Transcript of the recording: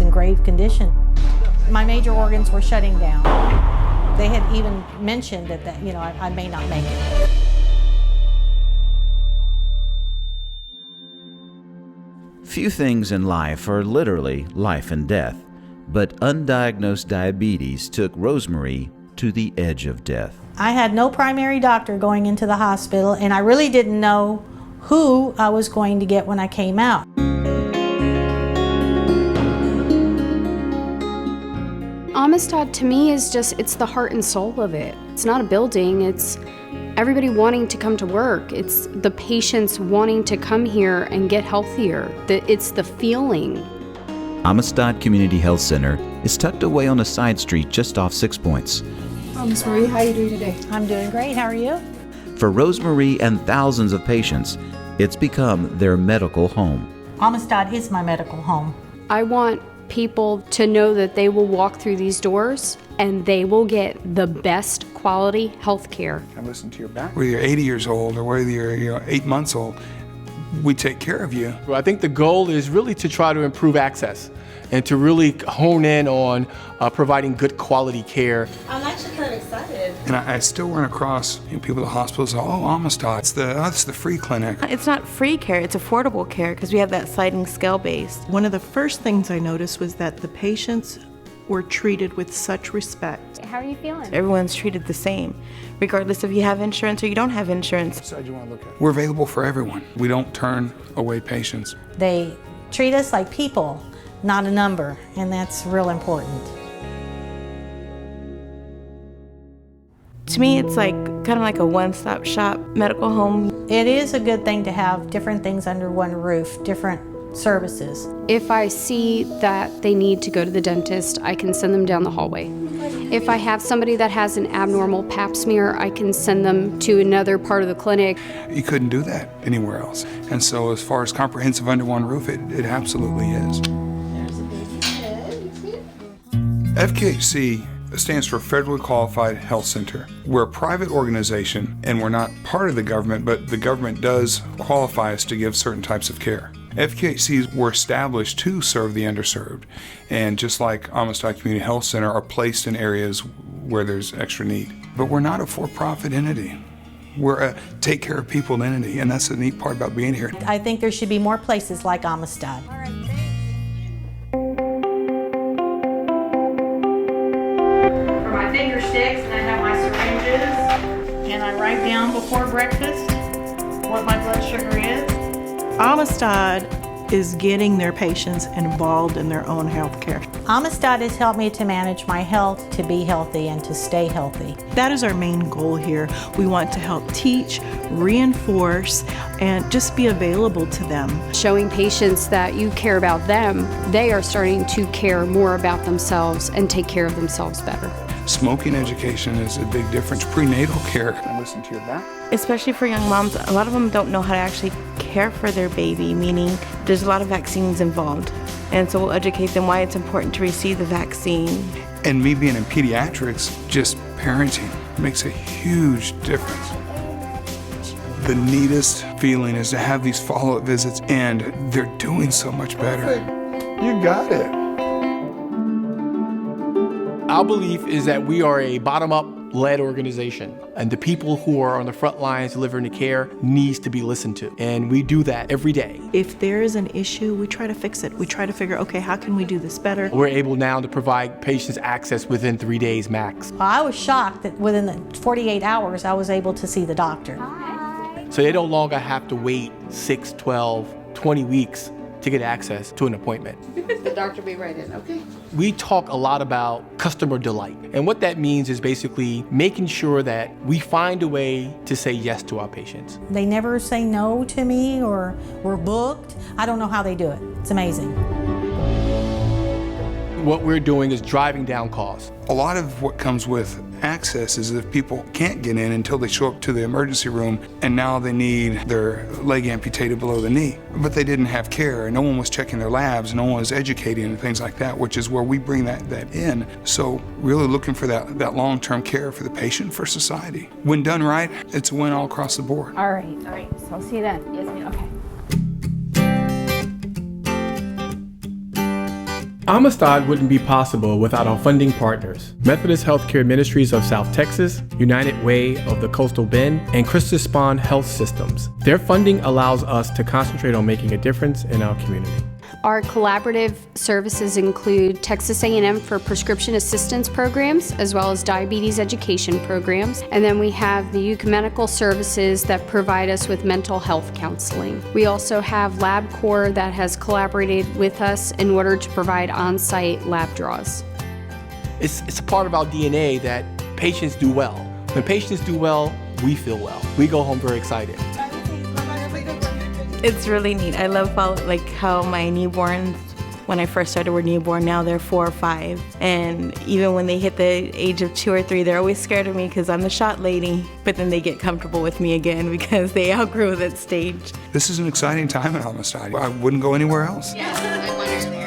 in grave condition. My major organs were shutting down. They had even mentioned that I may not make it. Few things in life are literally life and death, but undiagnosed diabetes took Rosemary to the edge of death. I had no primary doctor going into the hospital, and I really didn't know who I was going to get when I came out. Amistad to me is it's the heart and soul of it. It's not a building, it's everybody wanting to come to work. It's the patients wanting to come here and get healthier. It's the feeling. Amistad Community Health Center is tucked away on a side street just off 6 Points. Oh, Miss Marie, how are you doing today? I'm doing great. How are you? For Rosemary and thousands of patients, it's become their medical home. Amistad is my medical home. I want people to know that they will walk through these doors and they will get the best quality health care. I listen to your back. Whether you're 80 years old or whether you're 8 months old, we take care of you. Well, I think the goal is really to try to improve access and to really hone in on providing good quality care. I'm actually kind of excited. And I still run across people at the hospitals say, oh, Amistad, it's the free clinic. It's not free care, it's affordable care because we have that sliding scale base. One of the first things I noticed was that the patients were treated with such respect. How are you feeling? Everyone's treated the same, regardless if you have insurance or you don't have insurance. We're available for everyone. We don't turn away patients. They treat us like people, not a number, and that's real important. To me, it's kind of like a one-stop shop medical home. It is a good thing to have different things under one roof, different services. If I see that they need to go to the dentist, I can send them down the hallway. If I have somebody that has an abnormal pap smear, I can send them to another part of the clinic. You couldn't do that anywhere else. And so as far as comprehensive under one roof, it absolutely is. There's a baby head. FQHC stands for Federally Qualified Health Center. We're a private organization and we're not part of the government, but the government does qualify us to give certain types of care. FQHCs were established to serve the underserved, and just like Amistad Community Health Center, are placed in areas where there's extra need. But we're not a for-profit entity. We're a take care of people entity, and that's the neat part about being here. I think there should be more places like Amistad. For my finger sticks, and I have my syringes, and I write down before breakfast what my blood sugar is. Amistad is getting their patients involved in their own health care. Amistad has helped me to manage my health, to be healthy, and to stay healthy. That is our main goal here. We want to help teach, reinforce, and just be available to them. Showing patients that you care about them, they are starting to care more about themselves and take care of themselves better. Smoking education is a big difference. Prenatal care. I listen to your back. Especially for young moms, a lot of them don't know how to actually care for their baby, meaning there's a lot of vaccines involved. And so we'll educate them why it's important to receive the vaccine. And me being in pediatrics, just parenting makes a huge difference. The neatest feeling is to have these follow-up visits, and they're doing so much better. You got it. Our belief is that we are a bottom-up led organization, and the people who are on the front lines delivering the care needs to be listened to, and we do that every day. If there is an issue, we try to fix it. We try to figure, okay, how can we do this better? We're able now to provide patients access within 3 days max. I was shocked that within the 48 hours I was able to see the doctor. So they no longer have to wait 6, 12, 20 weeks to get access to an appointment. The doctor will be right in, okay? We talk a lot about customer delight. And what that means is basically making sure that we find a way to say yes to our patients. They never say no to me or we're booked. I don't know how they do it. It's amazing. What we're doing is driving down costs. A lot of what comes with access is if people can't get in until they show up to the emergency room and now they need their leg amputated below the knee. But they didn't have care, and no one was checking their labs, no one was educating and things like that, which is where we bring that in. So really looking for that long-term care for the patient, for society. When done right, it's a win all across the board. All right. So I'll see you then. Yes, ma'am. Okay. Amistad wouldn't be possible without our funding partners, Methodist Healthcare Ministries of South Texas, United Way of the Coastal Bend, and Christi Health Systems. Their funding allows us to concentrate on making a difference in our community. Our collaborative services include Texas A&M for prescription assistance programs, as well as diabetes education programs. And then we have the ecumenical services that provide us with mental health counseling. We also have LabCorp that has collaborated with us in order to provide on-site lab draws. It's a part of our DNA that patients do well. When patients do well, we feel well. We go home very excited. It's really neat. I love how my newborns, when I first started, were newborn. Now they're 4 or 5. And even when they hit the age of 2 or 3, they're always scared of me because I'm the shot lady. But then they get comfortable with me again because they outgrew that stage. This is an exciting time in Amistad. I wouldn't go anywhere else. Yes.